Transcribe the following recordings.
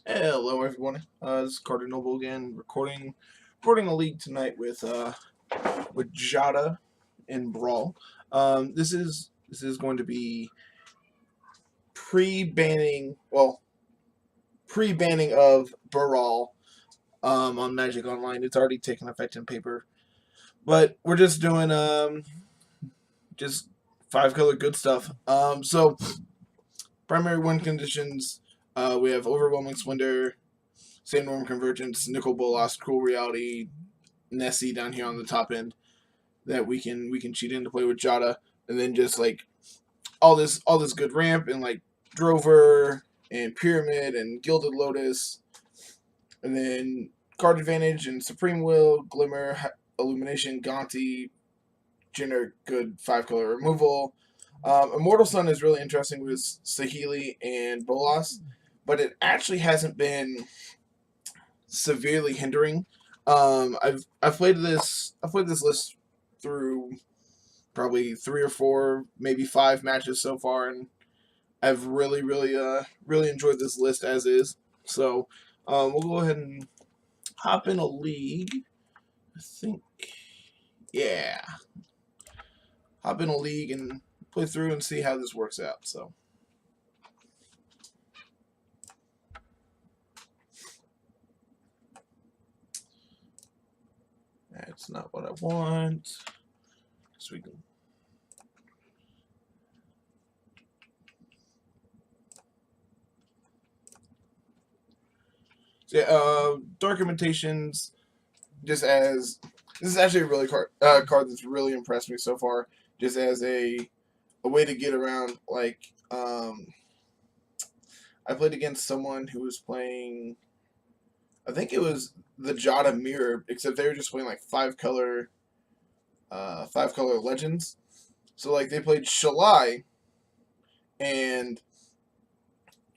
Hello, everyone. This is Carter Noble again, recording a league tonight with Jodah in Brawl. This is going to be pre-banning, well, pre-banning of Brawl on Magic Online. It's already taken effect in paper, but we're just doing just 5-color good stuff. So primary win conditions. We have Overwhelming Splendor, Sandworm Convergence, Nickel Bolas, Cruel Reality, Nessie down here on the top end that we can cheat in to play with Jodah, and then just like all this good ramp and like Drover and Pyramid and Gilded Lotus, and then card advantage and Supreme Will, Glimmer, Illumination, Gonti, generic good 5-color removal. Immortal Sun is really interesting with Sahili and Bolas, but it actually hasn't been severely hindering. I've played this list through probably 3 or 4, maybe 5 matches so far, and I've really enjoyed this list as is. So we'll go ahead and hop in a league. I think, yeah, hop in a league and play through and see how this works out. So. That's not what I want. So we can. So yeah, Dark Imitations. Just as this is actually a really card that's really impressed me so far. Just as a way to get around. Like I played against someone who was playing. I think it was the Jodah Mirror, except they were just playing like 5-color 5-color legends. So like they played Shalai, and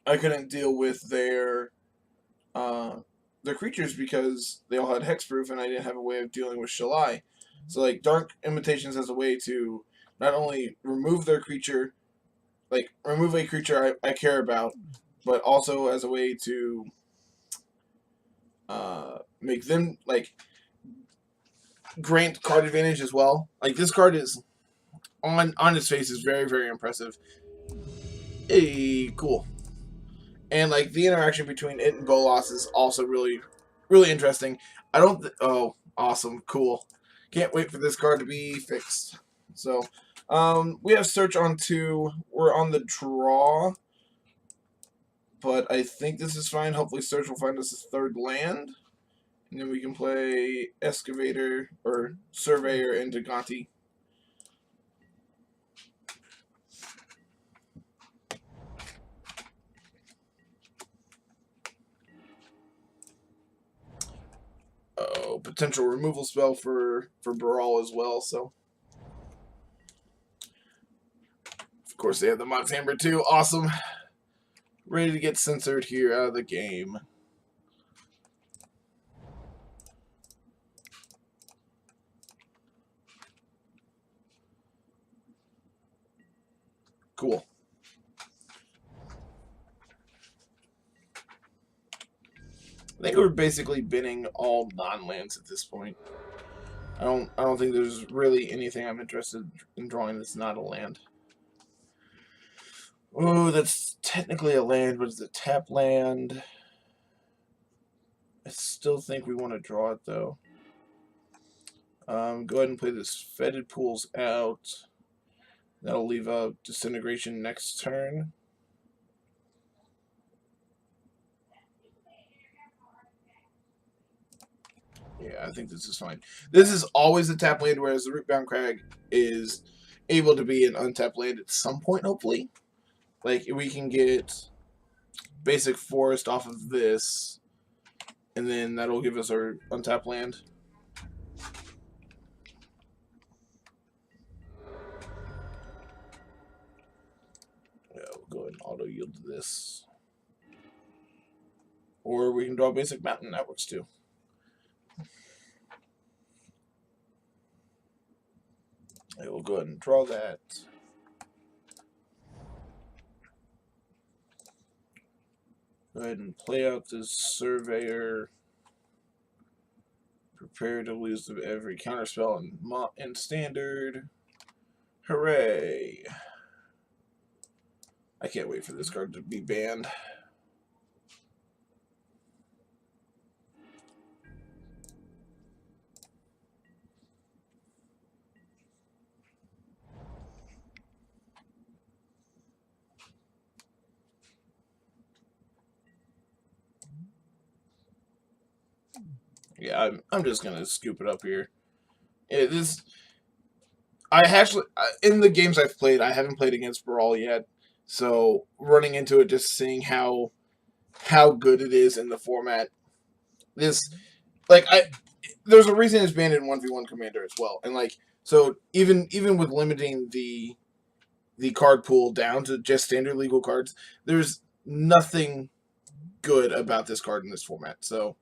I couldn't deal with their creatures because they all had hexproof, and I didn't have a way of dealing with Shalai. So like Dark Imitations has a way to not only remove their creature, like remove a creature I care about, but also as a way to make them like grant card advantage as well. Like this card is on its face is very impressive. Hey, cool. And like the interaction between it and Bolas is also really interesting. I don't. Oh, awesome, cool. Can't wait for this card to be fixed. So, we have search on 2. We're on the draw, but I think this is fine. Hopefully, search will find us a 3rd land, and then we can play excavator or surveyor into Gonti. Oh, potential removal spell for Brawl as well. So. Of course, they have the Mox Hammer too. Awesome. Ready to get censored here out of the game. Cool. I think we're basically binning all non-lands at this point. I don't think there's really anything I'm interested in drawing that's not a land. Oh, that's technically a land, but it's a tap land. I still think we want to draw it though. Go ahead and play this Fetid Pools out. That'll leave a Disintegration next turn. Yeah, I think this is fine. This is always a tap land, whereas the Rootbound Crag is able to be an untapped land at some point, hopefully. Like, we can get basic forest off of this, and then that'll give us our untapped land. Yeah, we'll go ahead and auto yield to this. Or we can draw basic mountain, that works too. I will go ahead and draw that. Go ahead and play out this Surveyor. Prepare to lose every counterspell in Standard. Hooray! I can't wait for this card to be banned. Yeah, I'm just gonna scoop it up here. I actually, in the games I've played, I haven't played against Brawl yet, so running into it, just seeing how good it is in the format. This, like, there's a reason it's banned in 1v1 Commander as well, and like, so even with limiting the card pool down to just standard legal cards, there's nothing good about this card in this format. So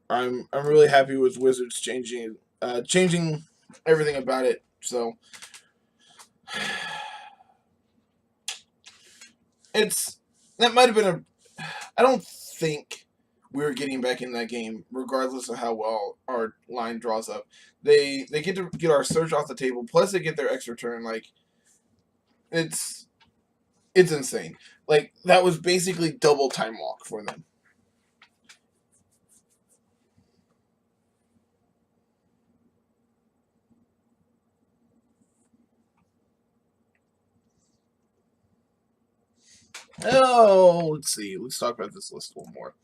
I'm really happy with Wizards changing everything about it. So that might have been I don't think we were getting back in that game, regardless of how well our line draws up. They get to get our search off the table, plus they get their extra turn. Like, it's insane. Like, that was basically double time walk for them. Oh, let's see. Let's talk about this list a little more.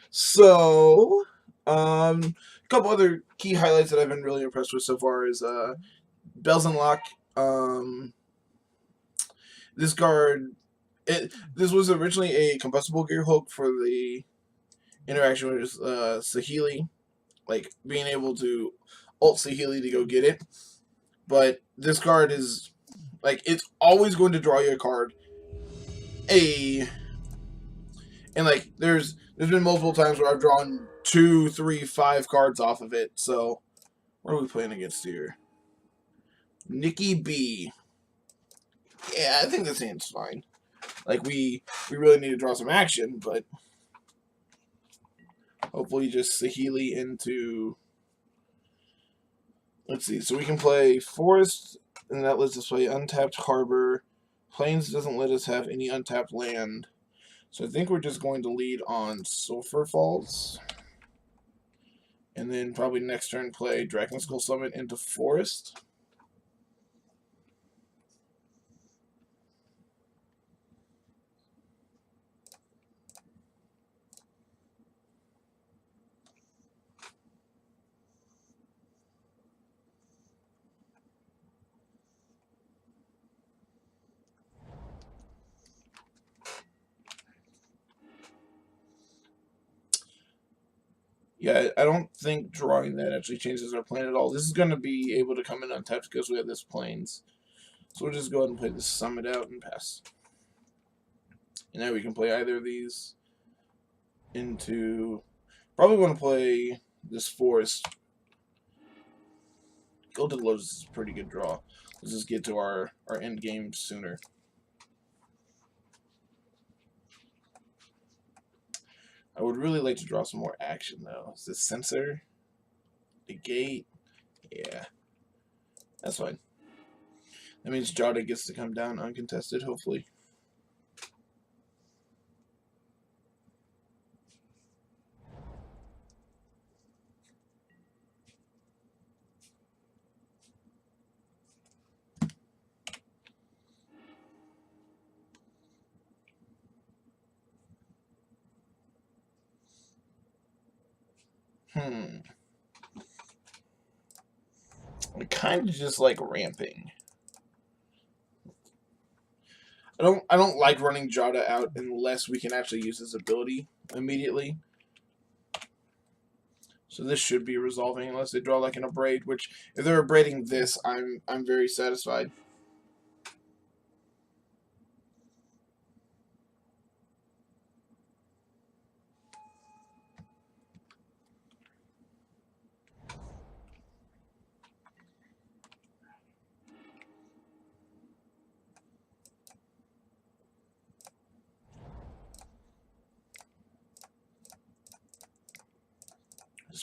So, a couple other key highlights that I've been really impressed with so far is Bells and Lock. This card, this was originally a combustible gear hook for the interaction with Saheeli, like being able to ult Saheeli to go get it. But this card is like, it's always going to draw you a card. And like there's been multiple times where I've drawn 2, 3, 5 cards off of it. So what are we playing against here? Nikki B. Yeah, I think this hand's fine. Like, we really need to draw some action, but hopefully just Saheeli into... Let's see. So we can play Forest, and that lets us play Untapped Harbor. Plains doesn't let us have any untapped land. So I think we're just going to lead on Sulphur Falls. And then probably next turn play Dragon Skull Summit into Forest. Yeah, I don't think drawing that actually changes our plan at all. This is going to be able to come in untapped because we have this Plains. So we'll just go ahead and play this Summit out and pass. And now we can play either of these into... Probably want to play this Forest. Gilded Lotus is a pretty good draw. Let's just get to our end game sooner. I would really like to draw some more action, though. Is this Censor? Negate? Yeah. That's fine. That means Jodah gets to come down uncontested, hopefully. I kind of just like ramping. I don't like running Jodah out unless we can actually use his ability immediately. So this should be resolving unless they draw like an Abrade, which if they're abrading this, I'm very satisfied.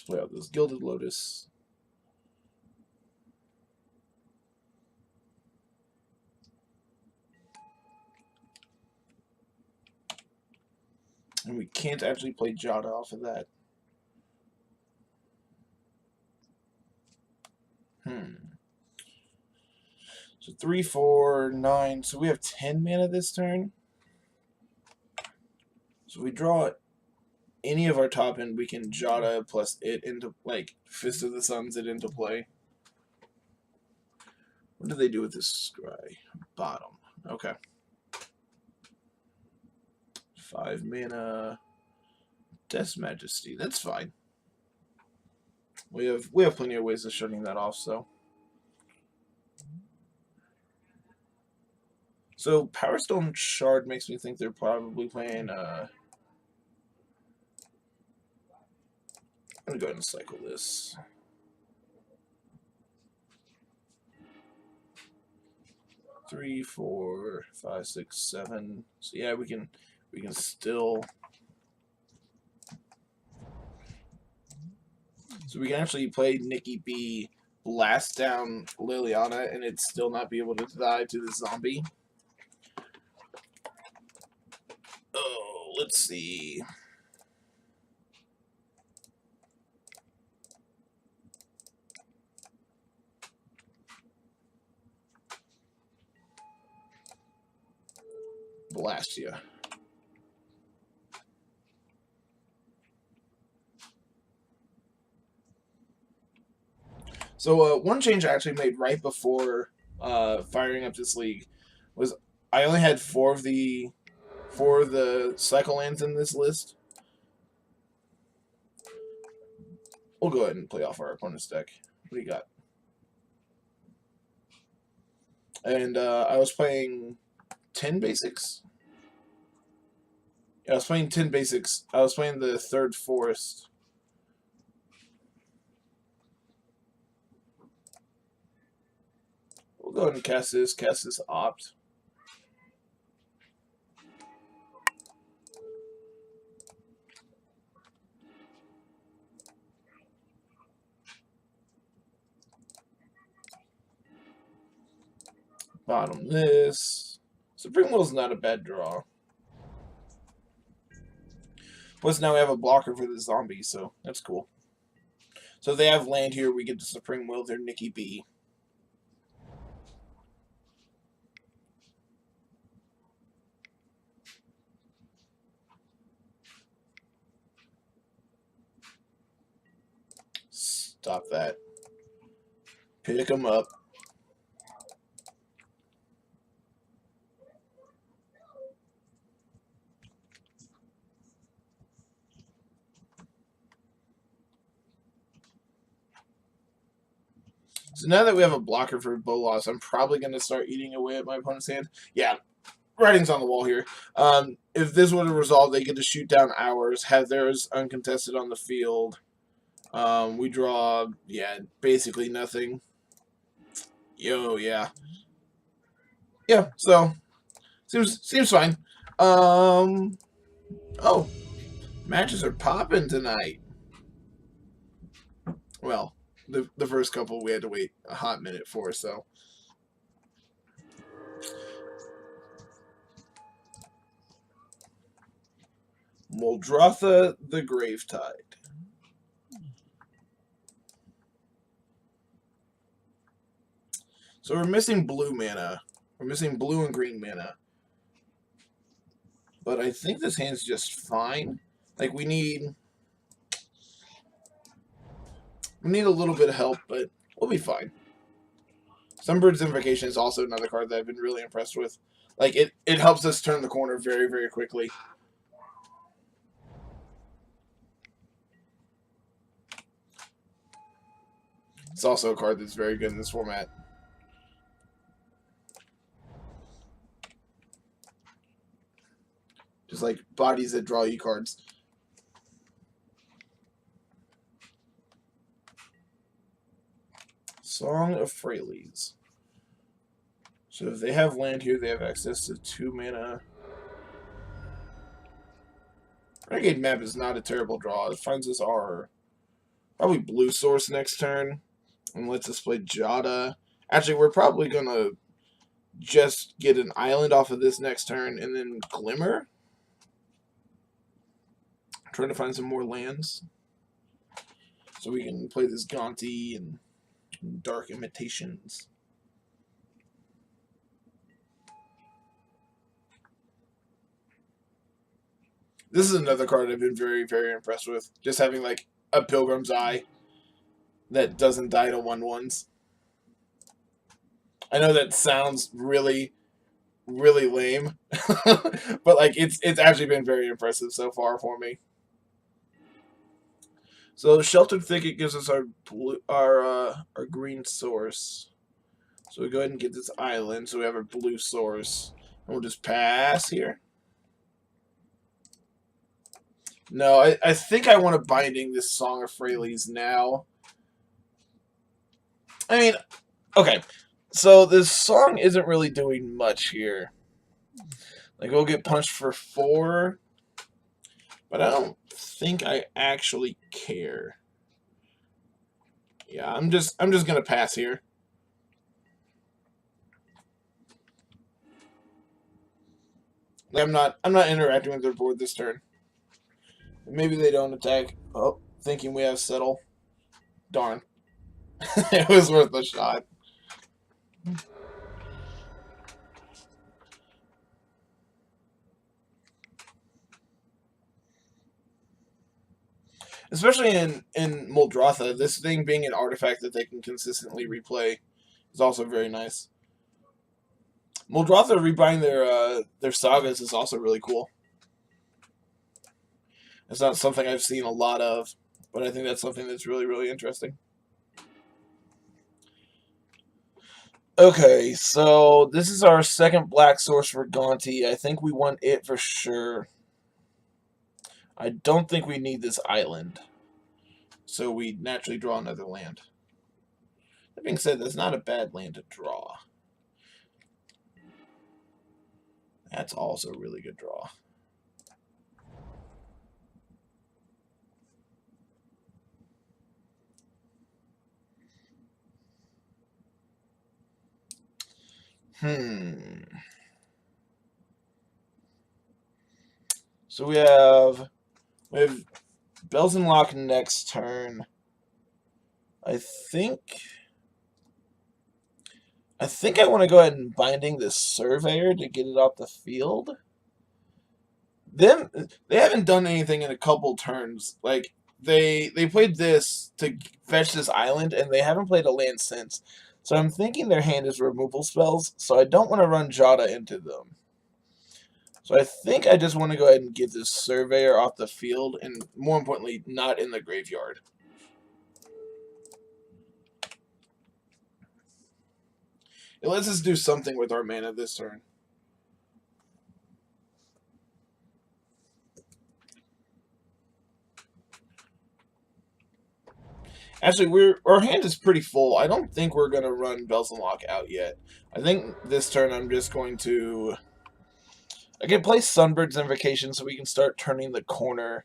Let's play out this Gilded Lotus. And we can't actually play Jodah off of that. So 3, 4, 9. So we have 10 mana this turn. So we draw any of our top end, we can Jodah plus it into, like, Fist of the Suns it into play. What do they do with this scry? Bottom. Okay. 5 mana. Death's Majesty. That's fine. We have plenty of ways of shutting that off, so. So Power Stone Shard makes me think they're probably playing I'm gonna go ahead and cycle this. Three, 4, 5, 6, 7. So yeah, we can still. So we can actually play Nikki B, blast down Liliana, and it'd still not be able to die to the zombie. Oh, let's see. Blast you. So one change I actually made right before firing up this league was I only had 4 of the cycle lands in this list. We'll go ahead and play off our opponent's deck. What do you got? And I was playing 10 basics. Yeah, I was playing 10 basics. I was playing the 3rd Forest. We'll go ahead and cast this Opt. Bottom this. Supreme Will's not a bad draw. Plus now we have a blocker for the zombie, so that's cool. So if they have land here, we get the Supreme Will their Nikki B. Stop that. Pick them up. So now that we have a blocker for Bolas, I'm probably going to start eating away at my opponent's hand. Yeah, writing's on the wall here. If this would have resolved, they get to shoot down ours, have theirs uncontested on the field. We draw, yeah, basically nothing. Yeah. Yeah, so, seems fine. Oh, matches are popping tonight. Well, the first couple we had to wait a hot minute for, so. Muldrotha the Gravetide. So we're missing blue mana. We're missing blue and green mana. But I think this hand's just fine. Like, we need a little bit of help, but we'll be fine. Sunbird's Invocation is also another card that I've been really impressed with. Like, it helps us turn the corner very, very quickly. It's also a card that's very good in this format. Just like bodies that draw you cards. Song of Freyleys. So if they have land here, they have access to 2 mana. Renegade Map is not a terrible draw. It finds us our Probably blue source next turn. And lets us play Jodah. Actually, we're probably going to just get an island off of this next turn and then Glimmer. Try to find some more lands so we can play this Gonti and Dark Imitations. This is another card I've been very, very impressed with. Just having like a Pilgrim's Eye that doesn't die to 1/1s. I know that sounds really, really lame, but like it's actually been very impressive so far for me. So Sheltered Thicket gives us our green source. So we go ahead and get this island. So we have our blue source, and we'll just pass here. No, I think I want to Binding this Song of Freyalise now. I mean, okay. So this song isn't really doing much here. Like, we'll get punched for 4, but I don't think I actually care. Yeah, I'm just gonna pass here. I'm not interacting with their board this turn. Maybe they don't attack. Oh, thinking we have Settle. Darn. It was worth a shot. Especially in Muldrotha, this thing being an artifact that they can consistently replay is also very nice. Muldrotha rebuying their sagas is also really cool. It's not something I've seen a lot of, but I think that's something that's really, really interesting. Okay, so this is our second black source for Gonti. I think we want it for sure. I don't think we need this island, so we naturally draw another land. That being said, that's not a bad land to draw. That's also a really good draw. So we have Bells and Lock next turn. I think I want to go ahead and Binding this Surveyor to get it off the field. They haven't done anything in a couple turns. Like they played this to fetch this island, and they haven't played a land since. So I'm thinking their hand is removal spells, so I don't want to run Jodah into them. So I think I just want to go ahead and get this Surveyor off the field, and more importantly, not in the graveyard. It lets us do something with our mana this turn. Actually, our hand is pretty full. I don't think we're going to run Bells and Lock out yet. I think this turn I'm just going to... I can play Sunbird's Invocation so we can start turning the corner.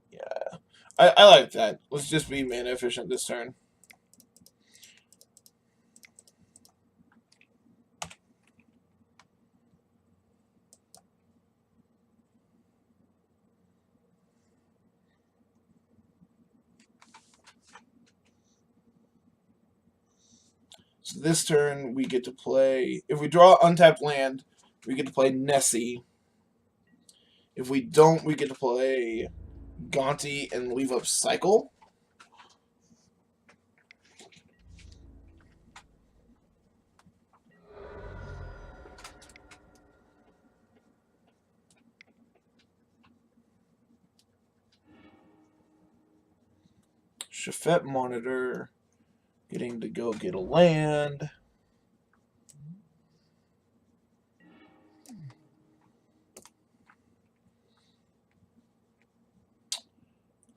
Yeah. I like that. Let's just be mana efficient this turn. So this turn, we get to play... If we draw untapped land, we get to play Nessie. If we don't, we get to play Gonti and leave up Cycle. Shafet Monitor, getting to go get a land.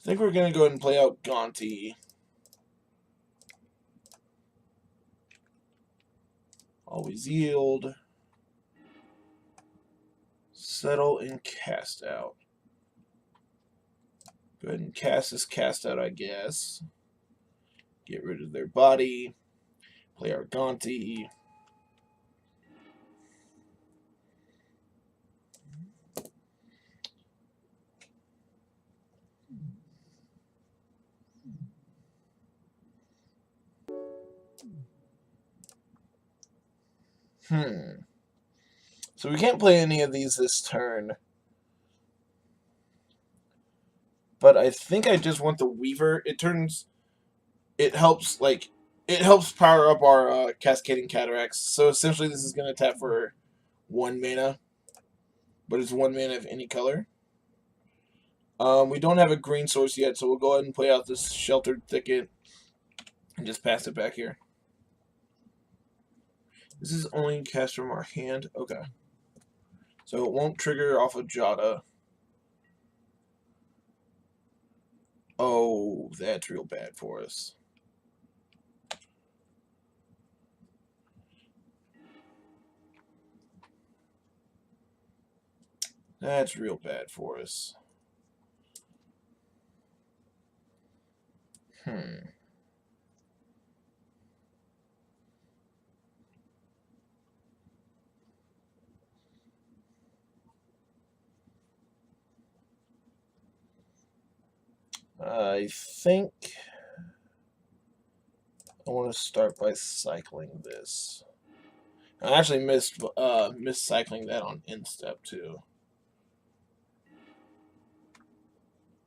I think we're going to go ahead and play out Gonti. Always yield. Settle and cast out. Go ahead and cast this cast out, I guess. Get rid of their body. Play our Gonti. So we can't play any of these this turn. But I think I just want the Weaver. It helps power up our Cascading Cataracts. So essentially this is going to tap for 1 mana. But it's 1 mana of any color. We don't have a green source yet, so we'll go ahead and play out this Sheltered Thicket. And just pass it back here. This is only cast from our hand. Okay. So it won't trigger off of Jodah. Oh, that's real bad for us. That's real bad for us. I think I want to start by cycling this. I actually missed cycling that on instep too.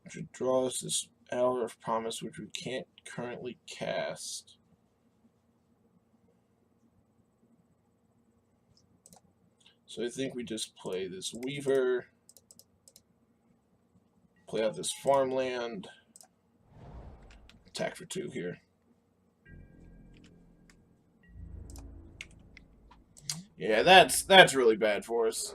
Which would draw us this Hour of Promise, which we can't currently cast. So I think we just play this Weaver, play out this Farmland, attack for 2 here. Yeah, that's really bad for us.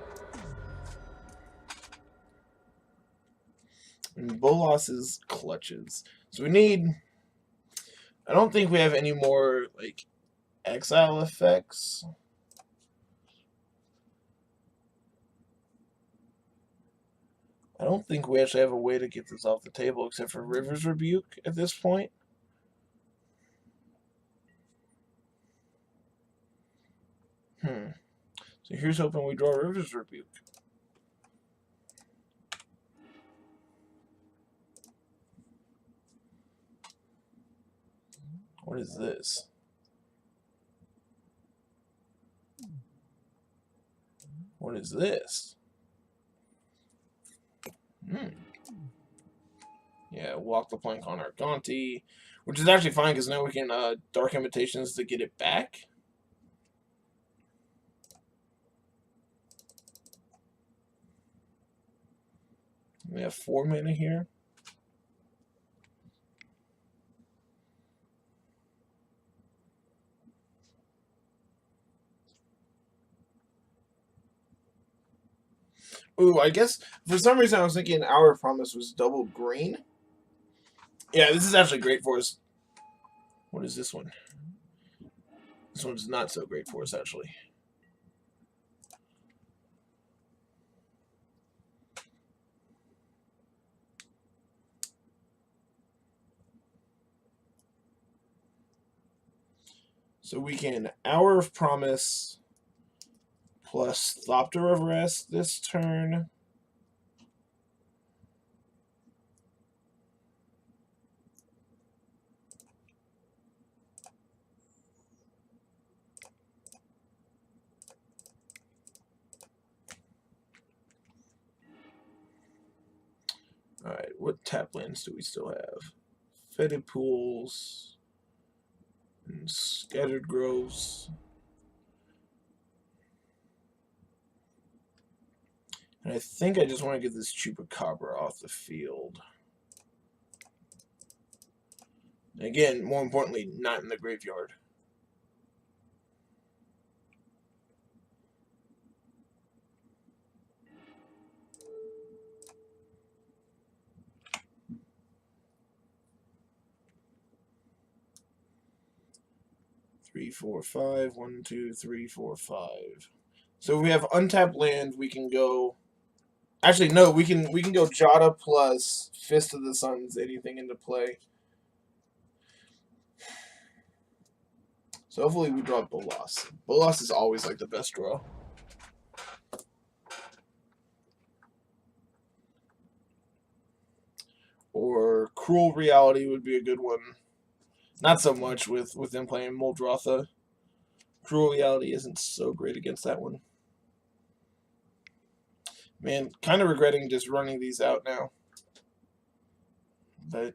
And Bolas's Clutches. So we need... I don't think we have any more, like, exile effects. I don't think we actually have a way to get this off the table except for River's Rebuke at this point. So here's hoping we draw River's Rebuke. What is this? What is this? Yeah, walk the plank on our Gonti, which is actually fine because now we can Dark Invitations to get it back. We have 4 mana here. Ooh, I guess for some reason I was thinking Hour of Promise was double green. Yeah, this is actually great for us. What is this one? This one's not so great for us, actually. So we can Hour of Promise plus Thopter of Rest this turn. Alright, what tap lands do we still have? Fetid Pools and Scattered Groves. And I think I just want to get this Chupacabra off the field. And again, more importantly, not in the graveyard. Three, four, five. 1, 2, 3, 4, 5. So if we have untapped land, we can go Actually, no. We can go Jodah plus Fist of the Suns. Anything into play. So hopefully we draw Bolas. Bolas is always like the best draw. Or Cruel Reality would be a good one. Not so much with them playing Muldrotha. Cruel Reality isn't so great against that one. Man, kind of regretting just running these out now. But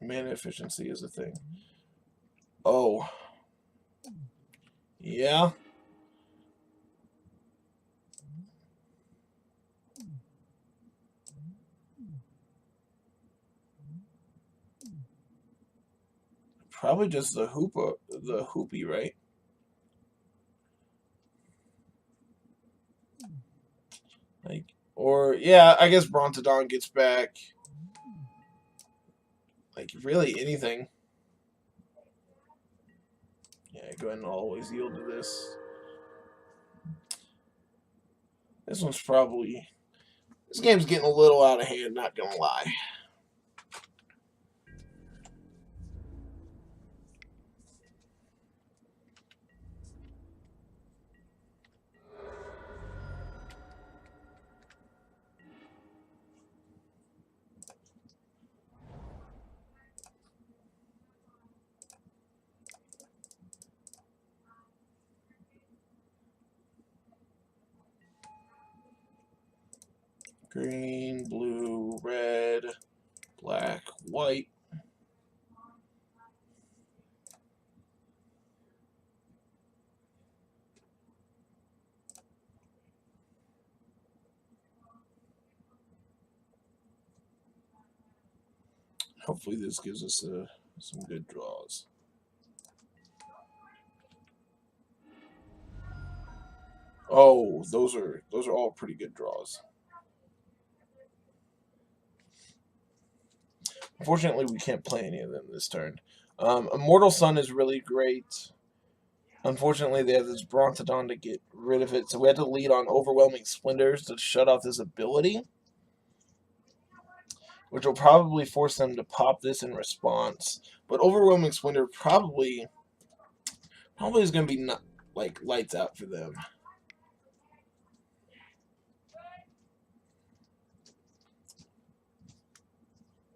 mana efficiency is a thing. Oh. Yeah. Probably just the hoopy, right? Like, or yeah, I guess Brontodon gets back. Like really anything. Yeah, go ahead and always yield to this. This one's probably... This game's getting a little out of hand, not gonna lie. Green, blue, red, black, white. Hopefully this gives us some good draws. Oh, those are all pretty good draws. Unfortunately, we can't play any of them this turn. Immortal Sun is really great. Unfortunately, they have this Brontodon to get rid of it, so we had to lead on Overwhelming Splendors to shut off this ability, which will probably force them to pop this in response. But Overwhelming Splendor probably is going to be not, like lights out for them.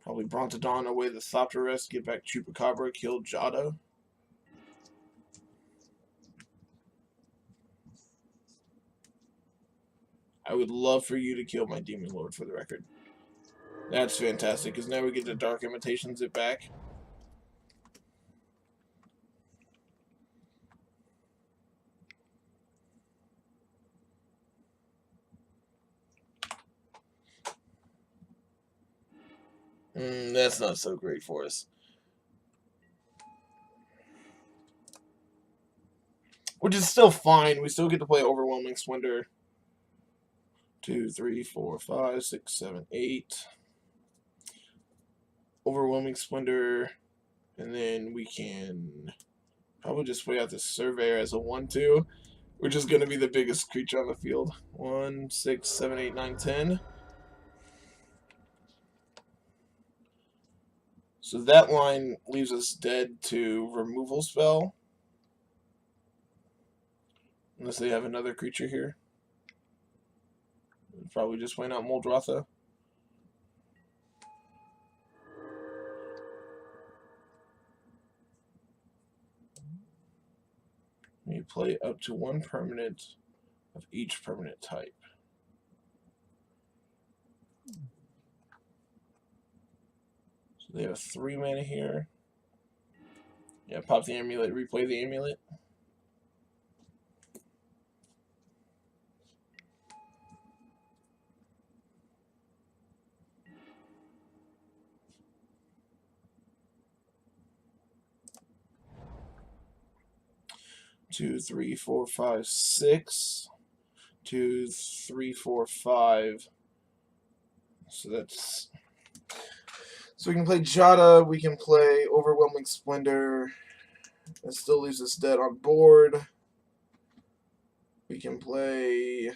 Probably Brontodon away the Thopterus, get back Chupacabra, kill Jodah. I would love for you to kill my Demon Lord, for the record. That's fantastic, because now we get the Dark Imitations it back. That's not so great for us. Which is still fine. We still get to play Overwhelming Splendor. 2, 3, 4, 5, 6, 7, 8. Overwhelming Splendor. And then we can probably just play out the Surveyor as a 1-2. Which is going to be the biggest creature on the field. 1, 6, 7, 8, 9, 10. So that line leaves us dead to Removal Spell. Unless they have another creature here. Probably just playing out Muldrotha. You play up to one permanent of each permanent type. So they have 3 mana here. Yeah, pop the amulet, replay the amulet. Two, three, four, five, 6. 2, 3, 4, 5. So that's... So we can play Jodah, we can play Overwhelming Splendor. That still leaves us dead on board. We can play...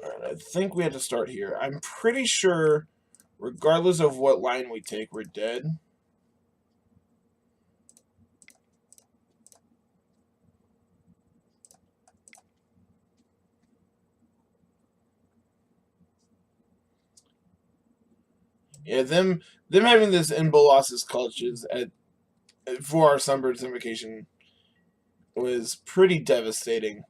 Alright, I think we had to start here. I'm pretty sure, regardless of what line we take, we're dead. Yeah, them having this in Bolas's clutches for our Sunbird's invocation was pretty devastating.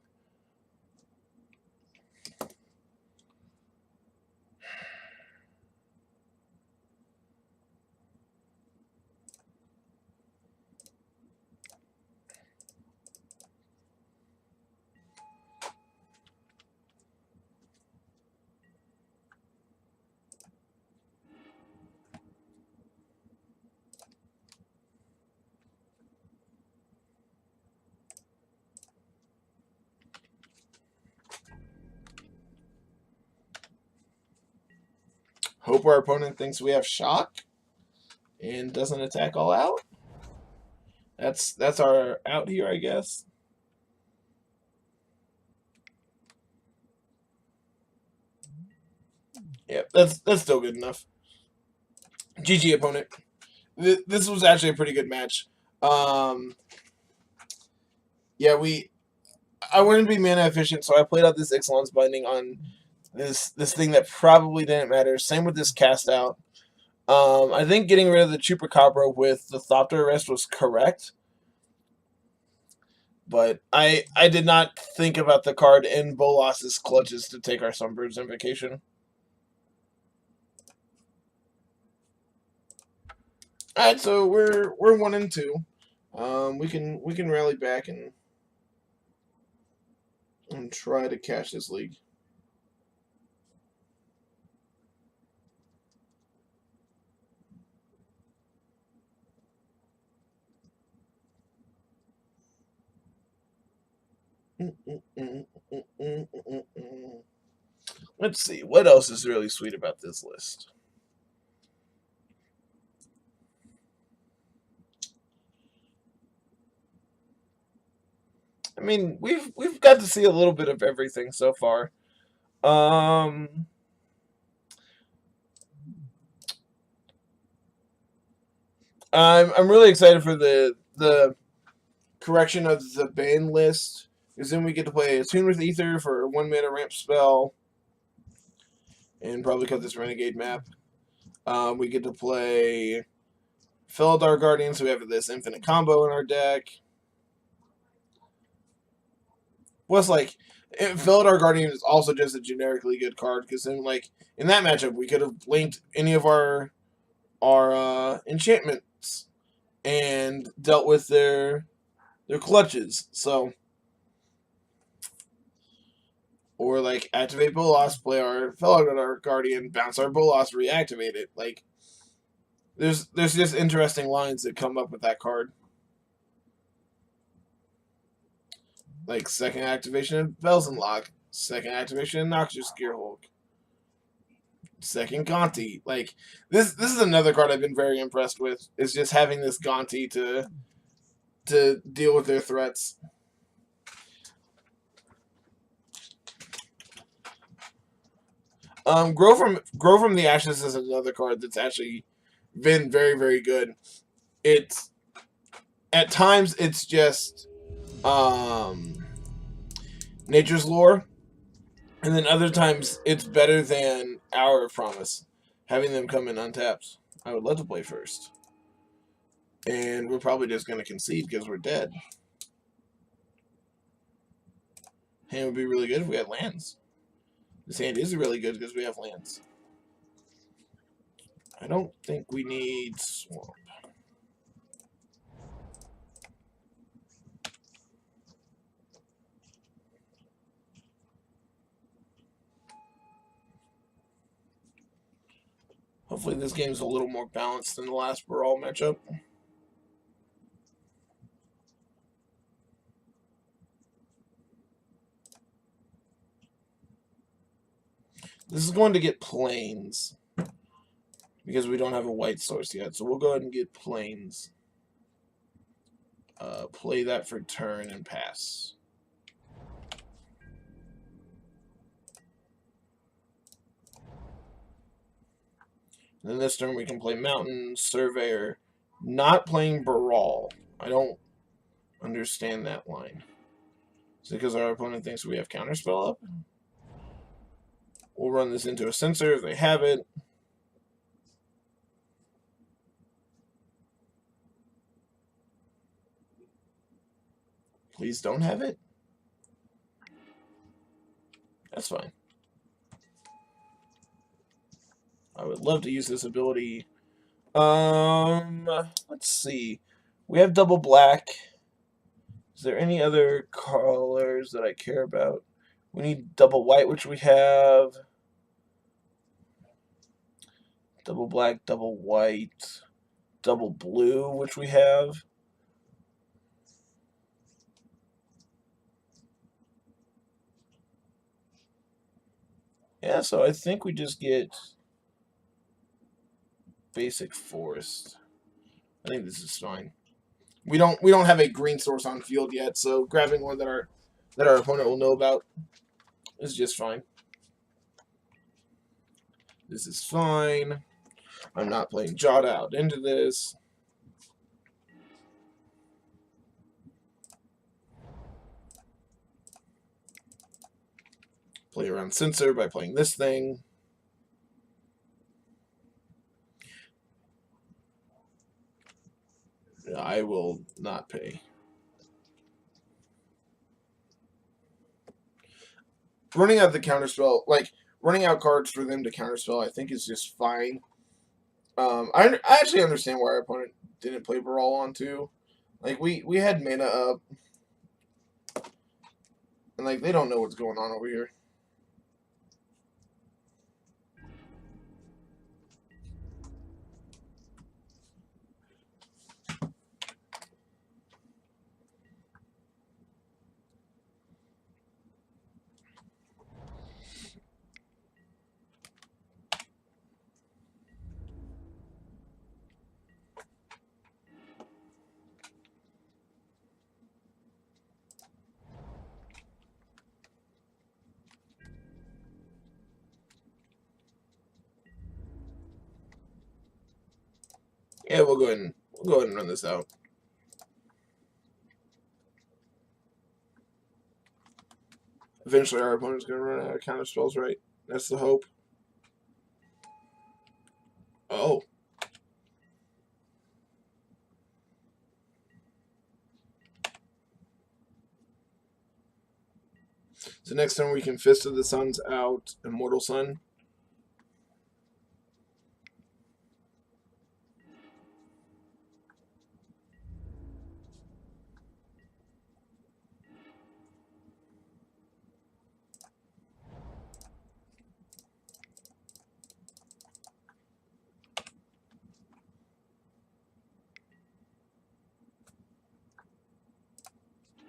Hope our opponent thinks we have shock and doesn't attack all out. That's our out here, I guess. Yeah, that's still good enough. GG, opponent. This was actually a pretty good match. Yeah, I wanted to be mana efficient, so I played out this Ixalan's Binding on this thing that probably didn't matter. Same with this cast out. I think getting rid of the Chupacabra with the Thopter Arrest was correct. But I did not think about the card in Bolas's clutches to take our Sunbird's invocation. Alright, so we're 1-2. We can rally back and try to cash this league. Let's see, what else is really sweet about this list? I mean, we've got to see a little bit of everything so far. I'm really excited for the correction of the ban list, because then we get to play Attune with Ether for a 1 mana ramp spell, and probably cut this Renegade map. We get to play Felidar Guardian, so we have this infinite combo in our deck. Plus, like, Felidar Guardian is also just a generically good card, because then, like, in that matchup, we could have linked any of our enchantments and dealt with their clutches. So, or like activate Bolas, play our Felidar Guardian, bounce our Bolas, reactivate it. Like, there's just interesting lines that come up with that card. Like second activation of Velzenlock, second activation of Noxious Gearhulk, second Gonti. Like, this is another card I've been very impressed with. Is just having this Gonti to deal with their threats. Grow from the Ashes is another card that's actually been very, very good. It's at times it's just Nature's Lore, and then other times it's better than Hour of Promise, having them come in untapped. I would love to play first, and we're probably just going to concede because we're dead. Hand would be really good if we had lands. This hand is really good because we have lands. I don't think we need Swamp. Hopefully this game's a little more balanced than the last Brawl matchup. This is going to get plains because we don't have a white source yet. So we'll go ahead and get plains. Play that for turn and pass. And then this turn we can play Mountain, Surveyor, not playing Brawl. I don't understand that line. Is it because our opponent thinks we have Counterspell up? We'll run this into a sensor if they have it. Please don't have it. That's fine. I would love to use this ability. Let's see. We have double black. Is there any other colors that I care about? We need double white, which we have. Double black, double white, double blue, which we have. Yeah, so I think we just get basic forest. I think this is fine. We don't have a green source on field yet, so grabbing one that our opponent will know about is just fine. This is fine. I'm not playing Jodah out into this. Play around sensor by playing this thing. I will not pay. Running out the counterspell, like running out cards for them to counterspell, I think is just fine. I actually understand why our opponent didn't play Brawl on too. Like we had mana up, and like they don't know what's going on over here. Yeah, we'll go ahead and run this out. Eventually, our opponent's gonna run out of counter spells, right? That's the hope. Oh. So next time we can Fist of the Sun's out, Immortal Sun.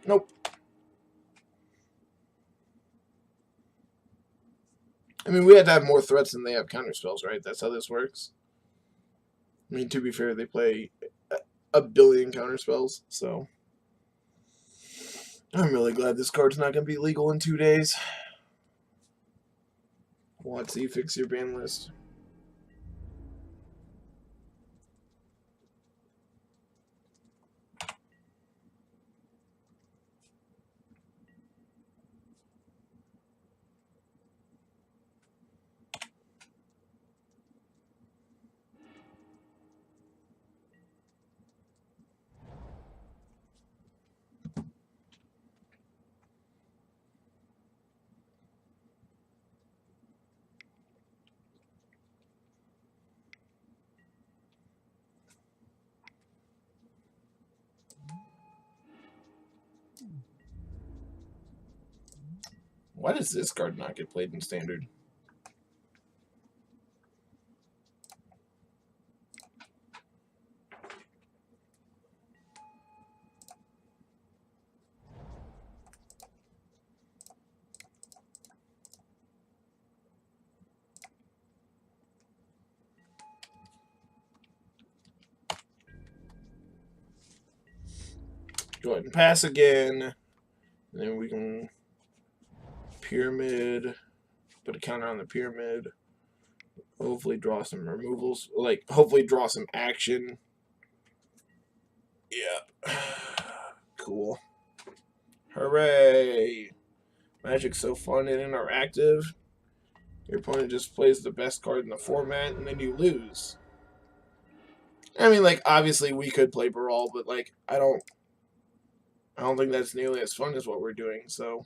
Nope. I mean, we had to have more threats than they have counter spells, right? That's how this works. I mean, to be fair, they play a billion counter spells, so I'm really glad this card's not going to be legal in 2 days. WotC, fix your ban list. Why does this card not get played in Standard? Go ahead and pass again. And then we can pyramid, put a counter on the pyramid. Hopefully draw some removals. Like, hopefully draw some action. Yeah. Cool. Hooray! Magic's so fun and interactive. Your opponent just plays the best card in the format, and then you lose. I mean, like, obviously we could play Brawl, but like, I don't think that's nearly as fun as what we're doing. So.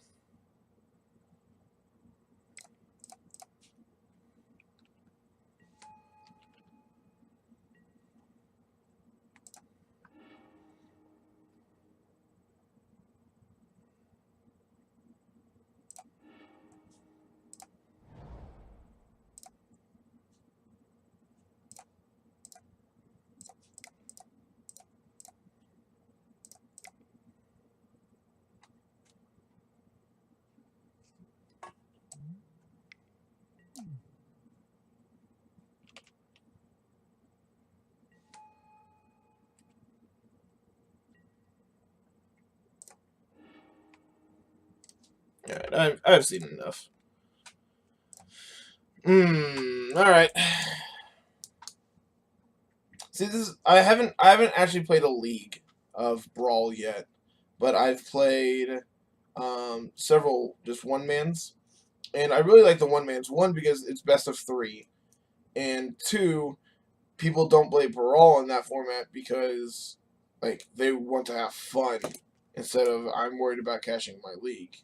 Alright, I've seen enough. Alright. See, I haven't actually played a league of Brawl yet, but I've played several just one mans, and I really like the one mans. One, because it's best of 3, and 2, people don't play Brawl in that format because like they want to have fun instead of I'm worried about cashing my league.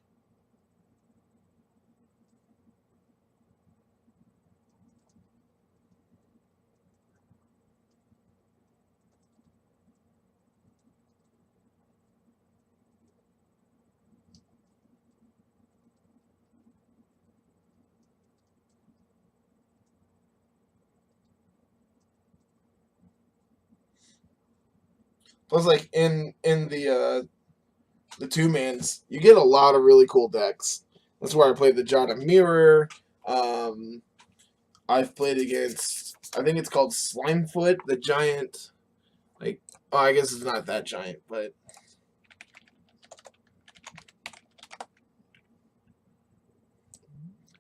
Plus, like in the 2-mans, you get a lot of really cool decks. That's where I played the Jodah Mirror. I've played against, I think it's called Slimefoot, the giant. Like, oh, I guess it's not that giant, but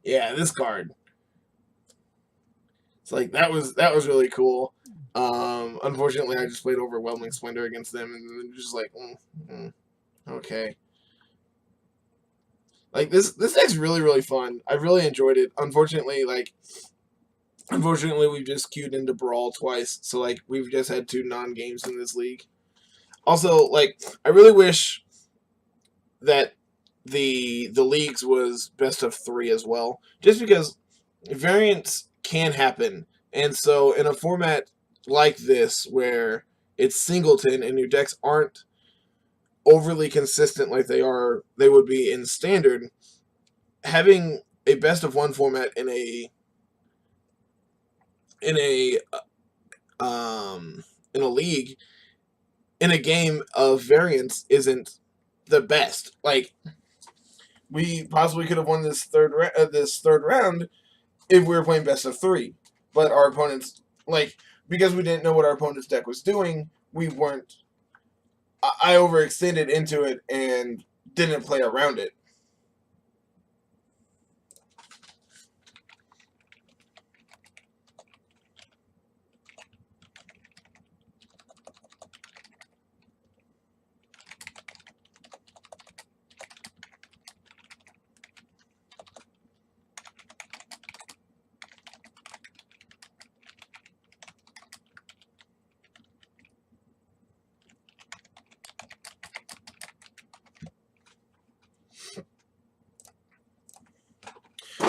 yeah, this card. It's like that was really cool. Unfortunately, I just played Overwhelming Splendor against them, and just like, okay. Like this deck's really fun. I really enjoyed it. Unfortunately, we've just queued into Brawl twice, so like we've just had 2 non-games in this league. Also, like, I really wish that the leagues was best of 3 as well, just because variants can happen, and so in a format like this where it's singleton and your decks aren't overly consistent like they would be in standard, having a best of 1 format in a in a league in a game of variants isn't the best. Like, we possibly could have won this third round if we were playing best of 3, but our opponents, like, because we didn't know what our opponent's deck was doing, we weren't. I overextended into it and didn't play around it.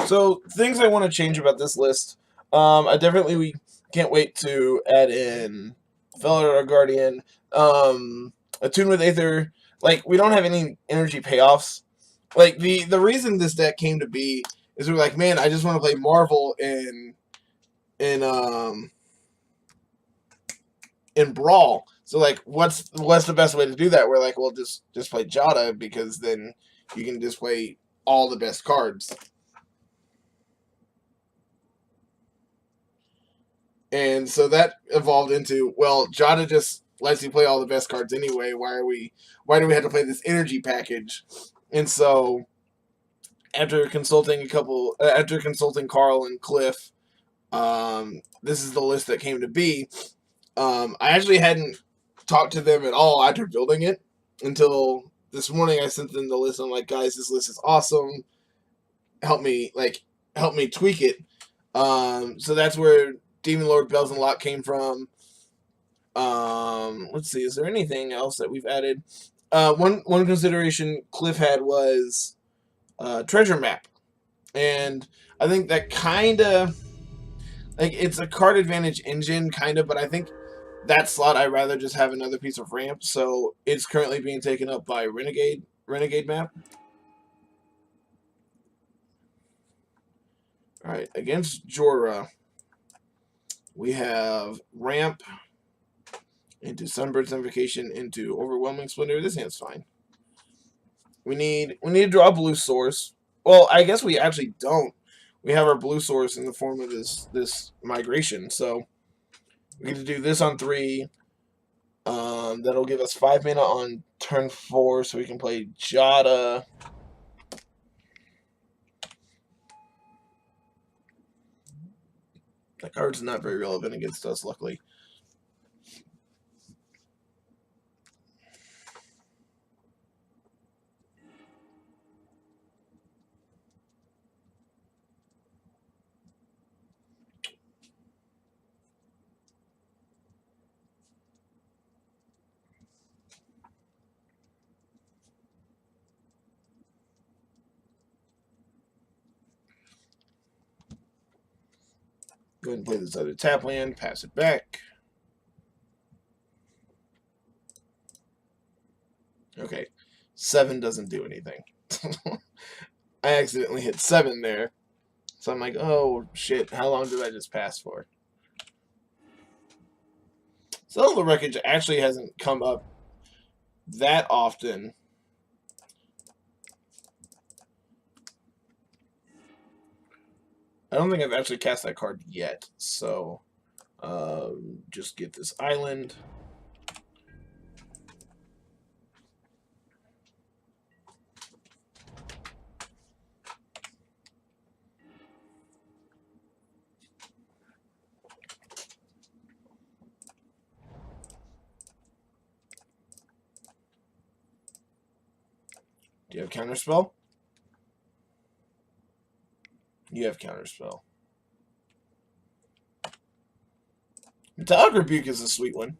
So, things I want to change about this list. I definitely can't wait to add in Fellow Guardian, Attune with Aether. Like, we don't have any energy payoffs. Like, the reason this deck came to be is we're like, man, I just want to play Marvel in Brawl. So like, what's the best way to do that? We're like, well, just play Jodah, because then you can just play all the best cards. And so that evolved into, well, Jodah just lets you play all the best cards anyway. Why do we have to play this energy package? And so after consulting Carl and Cliff, this is the list that came to be. I actually hadn't talked to them at all after building it until this morning. I sent them the list. I'm like, guys, this list is awesome. Help me tweak it. So that's where Demon Lord Bells and Lock came from. Let's see, is there anything else that we've added? One consideration Cliff had was treasure map, and I think that kind of like it's a card advantage engine kind of, but I think that slot I'd rather just have another piece of ramp, so it's currently being taken up by Renegade map. Alright, against Jodah, we have ramp into Sunbird's Invocation into Overwhelming Splendor. This hand's fine. We need to draw a blue source. Well, I guess we actually don't. We have our blue source in the form of this migration, so we get to do this on 3. That'll give us 5 mana on turn 4, so we can play Jodah. That card's not very relevant against us, luckily. Go ahead and play this other tap land, pass it back. Okay, 7 doesn't do anything. I accidentally hit 7 there. So I'm like, oh shit, how long did I just pass for? So the wreckage actually hasn't come up that often. I don't think I've actually cast that card yet, so just get this island. Do you have Counterspell? You have Counterspell. Metallic Rebuke is a sweet one.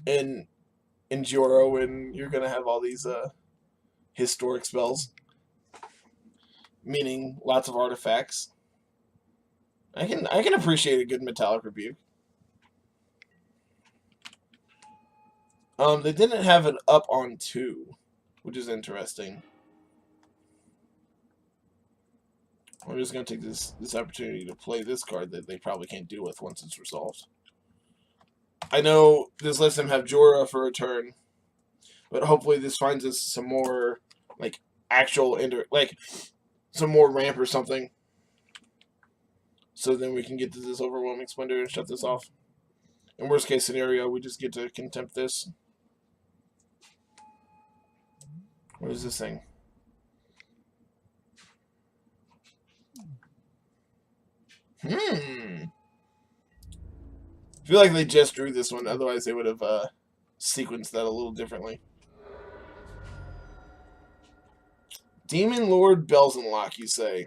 In Joro, when you're gonna have all these historic spells, meaning lots of artifacts. I can appreciate a good Metallic Rebuke. They didn't have it up on 2, which is interesting. I'm just going to take this opportunity to play this card that they probably can't deal with once it's resolved. I know this lets them have Jodah for a turn, but hopefully this finds us some more, like, actual, like, some more ramp or something. So then we can get to this Overwhelming Splendor and shut this off. In worst case scenario, we just get to contempt this. What is this thing? I feel like they just drew this one, otherwise they would have sequenced that a little differently. Demon Lord Bells and Lock, you say?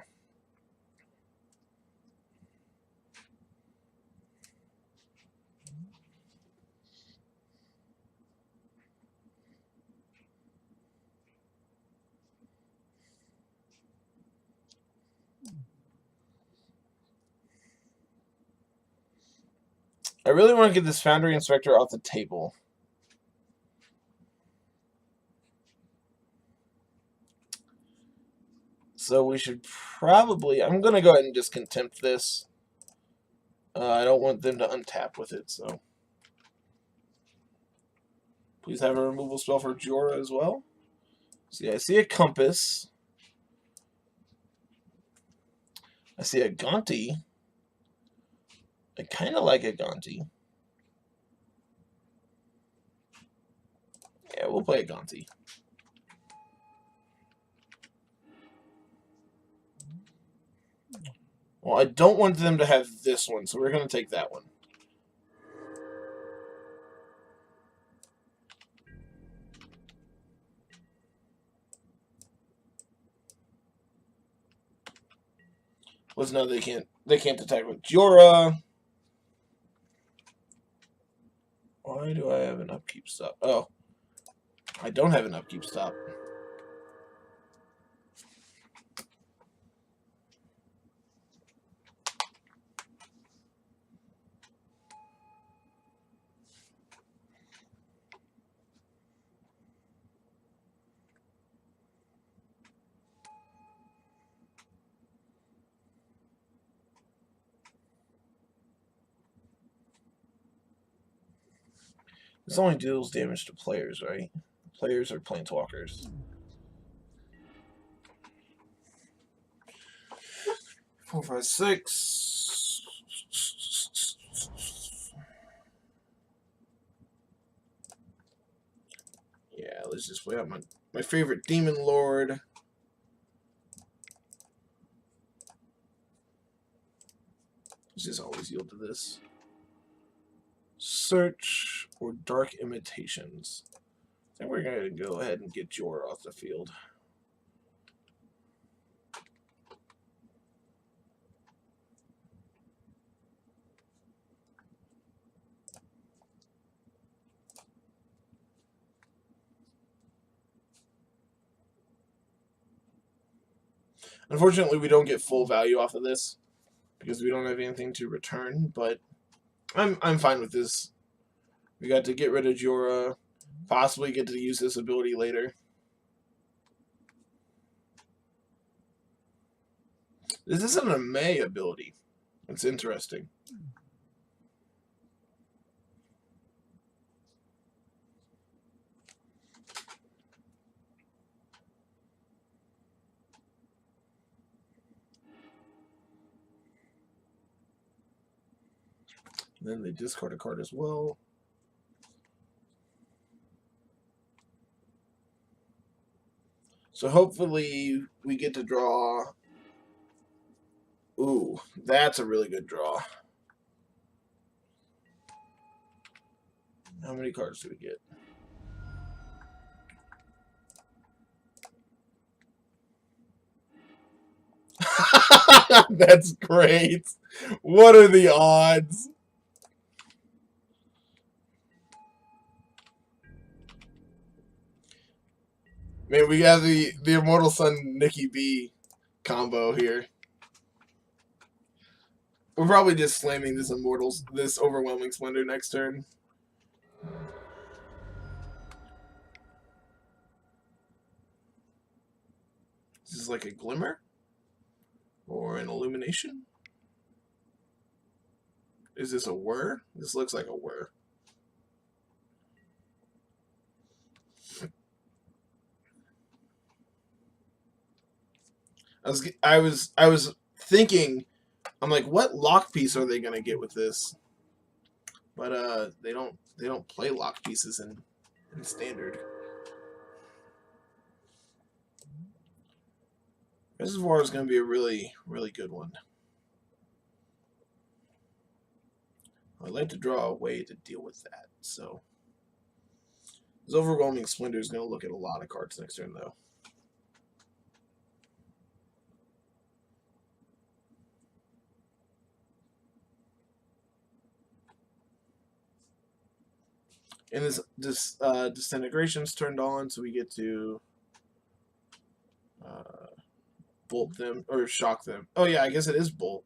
I really want to get this Foundry Inspector off the table. So we should probably... I'm going to go ahead and just contempt this. I don't want them to untap with it, so... Please have a removal spell for Jodah as well. See, I see a Compass. I see a Gonti. I kind of like a Gonti. we'll play a Gonti. Well, I don't want them to have this one, so we're going to take that one. Let's know they can't attack with Jodah. Why do I have an upkeep stop? Oh, I don't have an upkeep stop. This only deals damage to players, right? Players or planeswalkers. 4, 5, 6. Yeah, let's just play out my favorite Demon Lord. Let's just always yield to this. Search or Dark Imitations. I think we're going to go ahead and get Jodah off the field. Unfortunately, we don't get full value off of this because we don't have anything to return, but I'm fine with this. We got to get rid of Jodah, possibly get to use this ability later. This isn't a May ability. It's interesting. And then they discard a card as well. So hopefully we get to draw. Ooh, that's a really good draw. How many cards do we get? That's great. What are the odds? Man, we got the Immortal Sun Nikki B combo here. We're probably just slamming this Overwhelming Splendor next turn. This is like a Glimmer? Or an Illumination? Is this a Whir? This looks like a Whir. I was thinking, I'm like, what lock piece are they gonna get with this? But they don't play lock pieces in standard. Reservoir is gonna be a really good one. I'd like to draw a way to deal with that. So this Overwhelming Splendor is gonna look at a lot of cards next turn though. And this Disintegration's turned on, so we get to bolt them or shock them. Oh yeah, I guess it is bolt.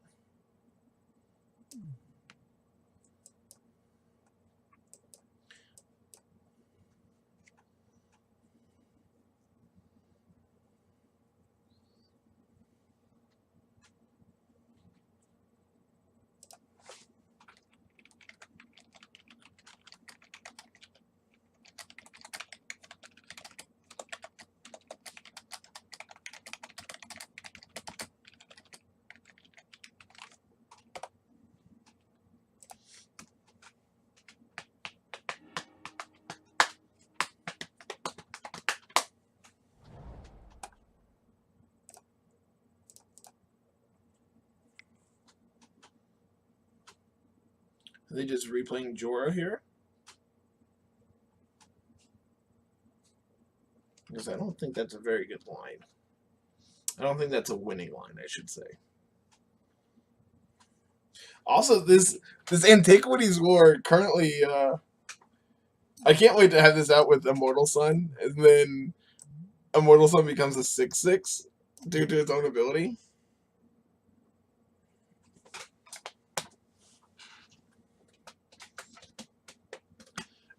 Are they just replaying Jodah here? Because I don't think that's a very good line. I don't think that's a winning line, I should say. Also, this Antiquities War currently, I can't wait to have this out with Immortal Sun, and then Immortal Sun becomes a 6/6 due to its own ability.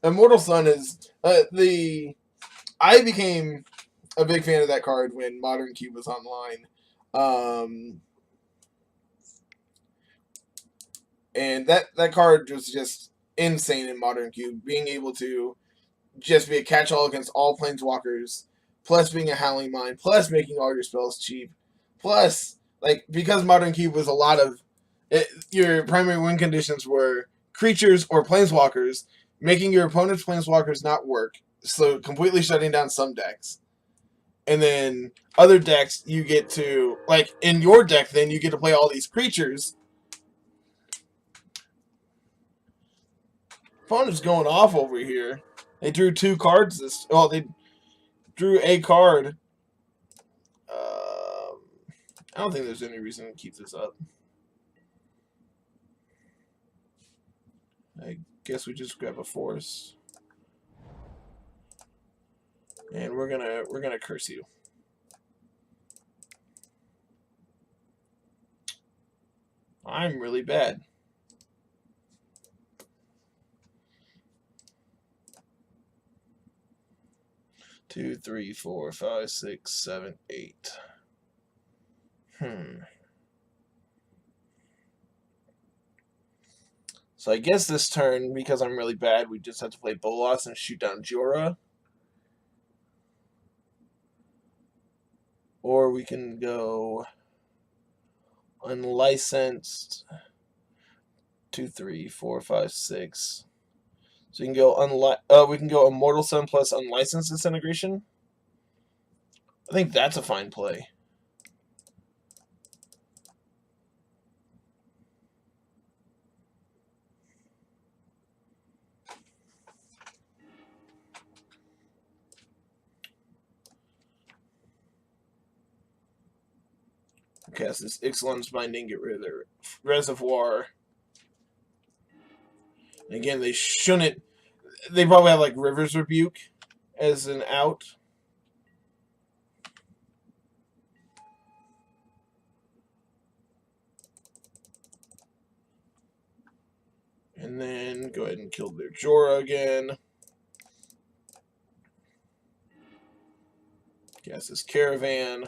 Immortal Sun is I became a big fan of that card when Modern Cube was online. And that card was just insane in Modern Cube. Being able to just be a catch-all against all Planeswalkers, plus being a Howling Mine, plus making all your spells cheap, plus, like, because Modern Cube was a lot of... your primary win conditions were creatures or Planeswalkers, making your opponent's Planeswalkers not work, so completely shutting down some decks. And then other decks, you get to... like, in your deck, then, you get to play all these creatures. Opponent's going off over here. They drew 2 cards this... well, they drew a card. I don't think there's any reason to keep this up. I guess we just grab a force. And we're gonna curse you. I'm really bad. Two, three, four, five, six, seven, 8. So I guess this turn, because I'm really bad, we just have to play Bolas and shoot down Jodah. Or we can go unlicensed. 2, 3, 4, 5, 6. So we can go Immortal Sun plus Unlicensed Disintegration. I think that's a fine play. Cast this Ixalan's Binding, get rid of their Reservoir. And again, they shouldn't... they probably have, like, River's Rebuke as an out. And then go ahead and kill their Jorah again. Cast this Caravan.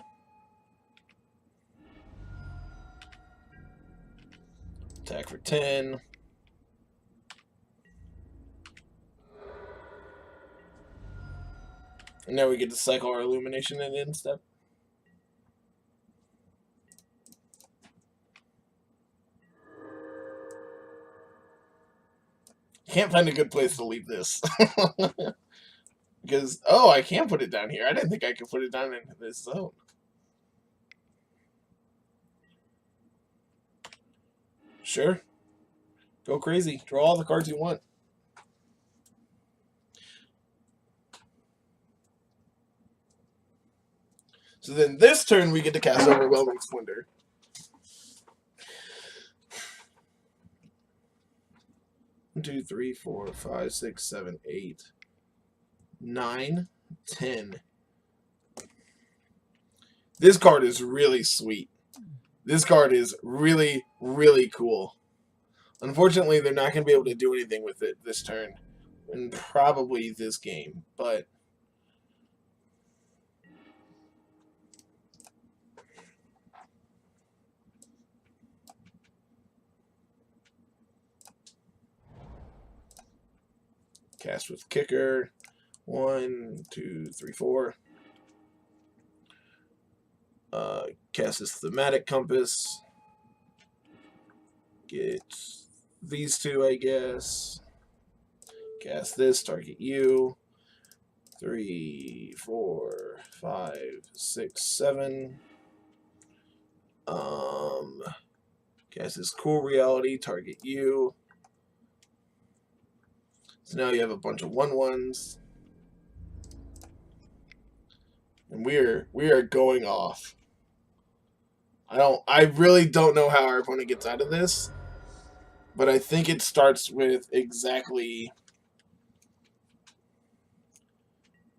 Attack for 10. And now we get to cycle our Illumination in end step. Can't find a good place to leave this. Because, oh, I can put it down here. I didn't think I could put it down in this zone. Sure. Go crazy. Draw all the cards you want. So then this turn we get to cast Overwhelming Splendor. One, 2, 3, 4, 5, 6, 7, 8, 9, 10. This card is really sweet. This card is really, really cool. Unfortunately, they're not going to be able to do anything with it this turn. And probably this game. But cast with Kicker. 1, 2, 3, 4. Cast this Thematic Compass. Get these 2, I guess. Cast this, target you. 3, 4, 5, 6, 7. Cast this Cool Reality, target you. So now you have a bunch of 1/1s. And we are going off. I really don't know how our opponent gets out of this. But I think it starts with exactly.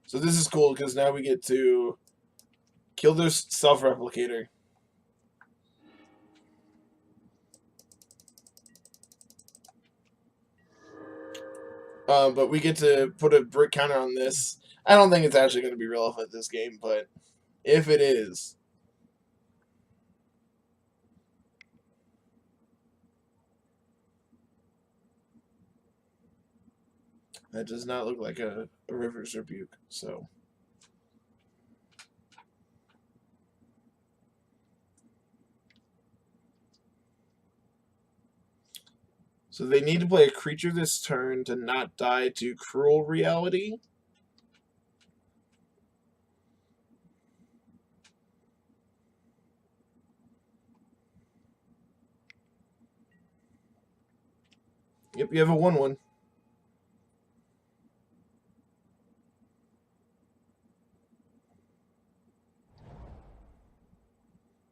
So this is cool because now we get to kill their self-replicator. But we get to put a brick counter on this. I don't think it's actually going to be relevant this game, but if it is, that does not look like a River's Rebuke. So they need to play a creature this turn to not die to Cruel Reality. Yep, you have a 1/1.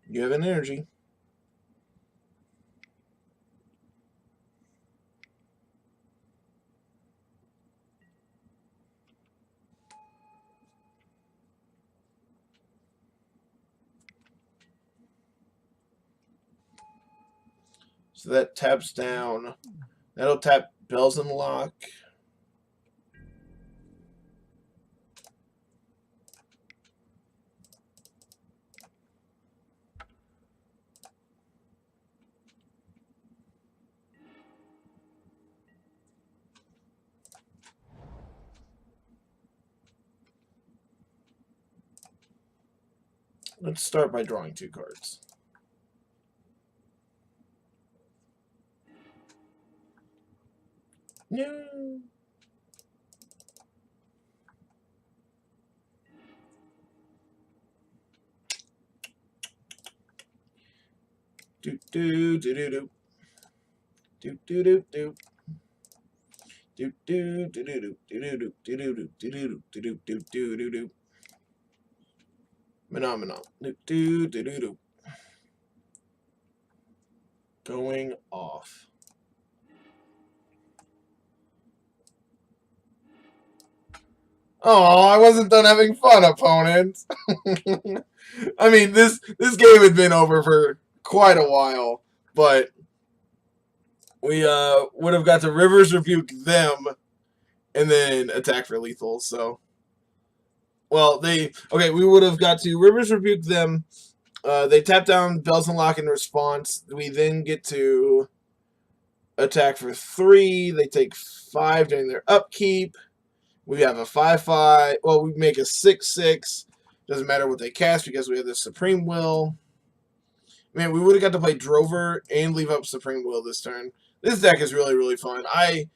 You have an energy. So that taps down. That'll tap Bells and Lock. Let's start by drawing 2 cards. No. Do do do do do. Do do do do. Do do do do do do do do do do do do do do do do. Phenomenal. Do do do do do. Going off. Oh, I wasn't done having fun, opponent. I mean, this game had been over for quite a while, but we would have got to Rivers Rebuke them and then attack for lethal. So, well, we would have got to Rivers Rebuke them. They tap down Bells and Lock in response. We then get to attack for 3. They take 5 during their upkeep. We have a 5/5. Well, we make a 6/6. Doesn't matter what they cast because we have the Supreme Will. Man, we would have got to play Drover and leave up Supreme Will this turn. This deck is really, really fun. I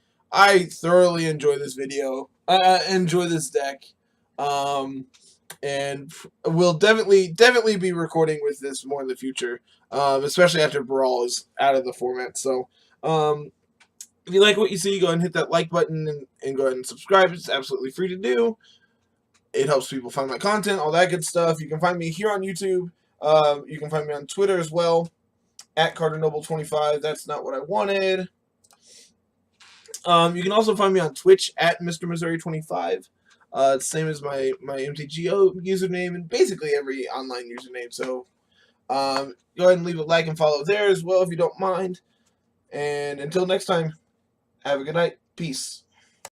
thoroughly enjoy this video. I enjoy this deck. And we'll definitely be recording with this more in the future, especially after Brawl is out of the format. So, if you like what you see, go ahead and hit that like button and go ahead and subscribe. It's absolutely free to do. It helps people find my content, all that good stuff. You can find me here on YouTube. You can find me on Twitter as well, at CarterNoble25. That's not what I wanted. You can also find me on Twitch at Mr. Missouri25. Same as my MTGO username and basically every online username. So go ahead and leave a like and follow there as well if you don't mind. And until next time, have a good night. Peace.